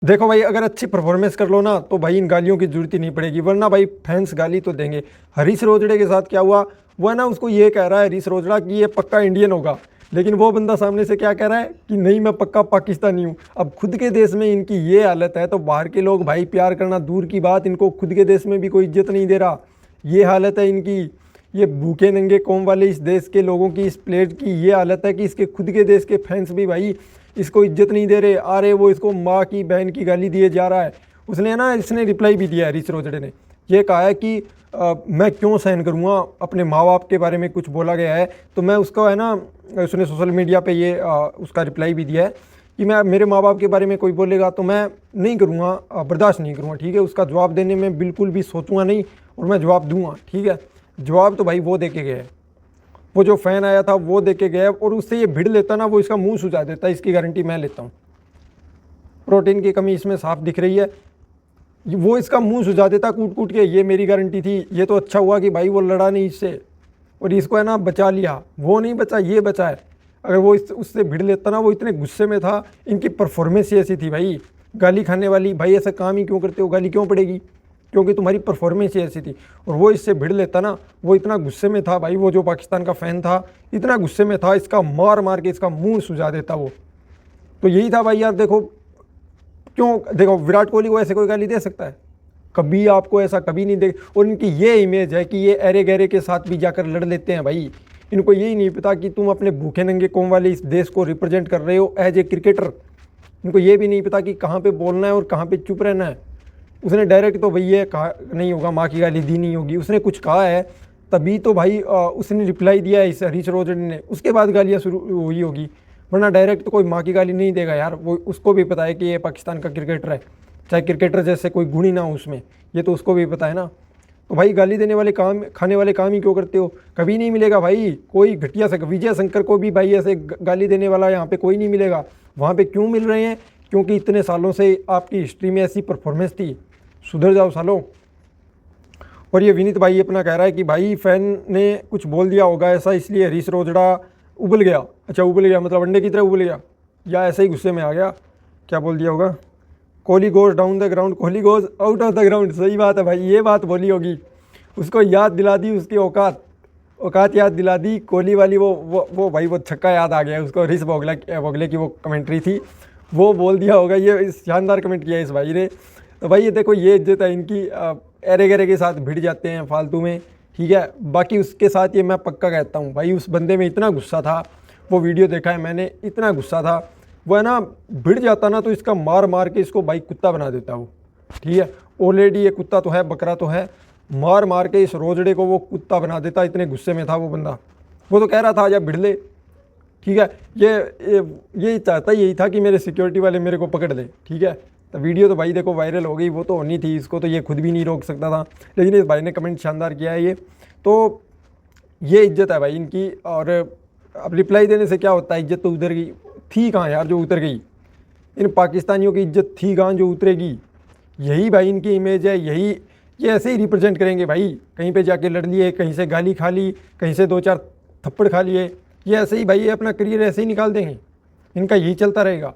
देखो भाई, अगर अच्छी परफॉर्मेंस कर लो ना तो भाई इन गालियों की जरूरत ही नहीं पड़ेगी, वरना भाई फैंस गाली तो देंगे। हरीश रोजड़े के साथ क्या हुआ, वो है ना उसको ये कह रहा है हरीश रोजड़ा कि ये पक्का इंडियन होगा, लेकिन वो बंदा सामने से क्या कह रहा है कि नहीं मैं पक्का पाकिस्तानी हूँ। अब खुद के देश में इनकी ये हालत है तो बाहर के लोग भाई प्यार करना दूर की बात, इनको खुद के देश में भी कोई इज्जत नहीं दे रहा। ये हालत है इनकी। ये भूखे नंगे कौम वाले इस देश के लोगों की, इस प्लेट की ये हालत है कि इसके खुद के देश के फैंस भी भाई इसको इज्जत नहीं दे रहे। आ रहे वो इसको माँ की बहन की गाली दिए जा रहा है। उसने ना इसने रिप्लाई भी दिया है, हरीश रोजड़े ने ये कहा है कि मैं क्यों सहन करूँगा, अपने माँ बाप के बारे में कुछ बोला गया है तो मैं उसका है ना, उसने सोशल मीडिया पे ये उसका रिप्लाई भी दिया है कि मैं मेरे माँ बाप के बारे में कोई बोलेगा तो मैं नहीं करूँगा, बर्दाश्त नहीं करूँगा। ठीक है, उसका जवाब देने में बिल्कुल भी सोचूंगा नहीं और मैं जवाब दूंगा। ठीक है, जवाब तो भाई वो दे के गया है, वो जो फ़ैन आया था वो दे के गया, और उससे ये भिड़ लेता ना वो इसका मुंह सुझा देता, इसकी गारंटी मैं लेता हूँ। प्रोटीन की कमी इसमें साफ दिख रही है, वो इसका मुंह सुझा देता कूट कूट के, ये मेरी गारंटी थी। ये तो अच्छा हुआ कि भाई वो लड़ा नहीं इससे और इसको है ना बचा लिया, वो नहीं बचा ये बचा है। अगर वो उससे भिड़ लेता ना, वो इतने गुस्से में था, इनकी परफॉर्मेंस ही ऐसी थी भाई, गाली खाने वाली। भाई ऐसा काम ही क्यों करते हो, गाली क्यों पड़ेगी, क्योंकि तुम्हारी परफॉर्मेंस ही ऐसी थी। और वो इससे भिड़ लेता ना, वो इतना गुस्से में था भाई, वो जो पाकिस्तान का फ़ैन था इतना गुस्से में था, इसका मार मार के इसका मुंह सुझा देता वो। तो यही था भाई यार, देखो क्यों, देखो विराट कोहली को ऐसे कोई गाली दे सकता है, कभी आपको ऐसा कभी नहीं दे। और इनकी ये इमेज है कि ये अरे गहरे के साथ भी जाकर लड़ लेते हैं भाई। इनको यही नहीं पता कि तुम अपने भूखे नंगे कौम वाले इस देश को रिप्रेजेंट कर रहे हो एज ए क्रिकेटर। इनको ये भी नहीं पता कि कहाँ पे बोलना है और कहाँ पे चुप रहना है। उसने डायरेक्ट तो भाई ये कहा नहीं होगा, माँ की गाली दी नहीं होगी, उसने कुछ कहा है तभी तो भाई उसने रिप्लाई दिया है इस हरीश रोजड़े ने, उसके बाद गालियाँ शुरू हुई होगी, वरना डायरेक्ट तो कोई माँ की गाली नहीं देगा यार। वो उसको भी पता है कि ये पाकिस्तान का क्रिकेटर है, चाहे क्रिकेटर जैसे कोई गुण ही ना हो उसमें, ये तो उसको भी पता है ना। तो भाई गाली देने वाले काम, खाने वाले काम ही क्यों करते हो, कभी नहीं मिलेगा भाई कोई घटिया सा। विजय शंकर को भी भाई ऐसे गाली देने वाला यहाँ पे कोई नहीं मिलेगा, वहाँ पे क्यों मिल रहे हैं, क्योंकि इतने सालों से आपकी हिस्ट्री में ऐसी परफॉर्मेंस थी, सुधर जाओ सालों। और ये विनीत भाई अपना कह रहा है कि भाई फैन ने कुछ बोल दिया होगा ऐसा, इसलिए हरीश रोजड़ा उबल गया। अच्छा उबल गया मतलब अंडे की तरह उबल गया, या ऐसे ही गुस्से में आ गया, क्या बोल दिया होगा। Kohli goes down the ground, Kohli goes out of the ground. सही बात है भाई, ये बात बोली होगी, उसको याद दिला दी उसकी औकात, औकात याद दिला दी कोहली वाली। वो भाई वो छक्का याद आ गया उसको, हरीश बोगले की वो कमेंट्री थी, वो बोल दिया होगा। ये शानदार कमेंट किया इस भाई ने। तो भाई ये देखो ये इज्जत है इनकी, एरे गहरे के साथ भिड़ जाते हैं फालतू में। ठीक है, बाकी उसके साथ ये मैं पक्का कहता हूँ भाई, उस बंदे में इतना गुस्सा था, वो वीडियो देखा है मैंने, इतना गुस्सा था वो है ना, भिड़ जाता ना तो इसका मार मार के इसको भाई कुत्ता बना देता वो। ठीक है, ऑलरेडी ये कुत्ता तो है, बकरा तो है, मार मार के इस रोजड़े को वो कुत्ता बना देता, इतने गुस्से में था वो बंदा। वो तो कह रहा था जब भिड़ ले। ठीक है, ये चाहता यही था कि मेरे सिक्योरिटी वाले मेरे को पकड़ ले। ठीक है, तो वीडियो तो भाई देखो वायरल हो गई, वो तो होनी थी, इसको तो ये खुद भी नहीं रोक सकता था, लेकिन इस भाई ने कमेंट शानदार किया है ये। तो ये इज्जत है भाई इनकी। और अब रिप्लाई देने से क्या होता है, इज्जत तो उधर गई थी कहाँ यार जो उतर गई, इन पाकिस्तानियों की इज्जत थी कहाँ जो उतरेगी। यही भाई इनकी इमेज है, यही ये ऐसे ही रिप्रेजेंट करेंगे भाई। कहीं पे जाके लड़ लिए, कहीं से गाली खा ली, कहीं से 2-4 थप्पड़ खा लिए, ये ऐसे ही भाई ये अपना करियर ऐसे ही निकाल देंगे, इनका यही चलता रहेगा।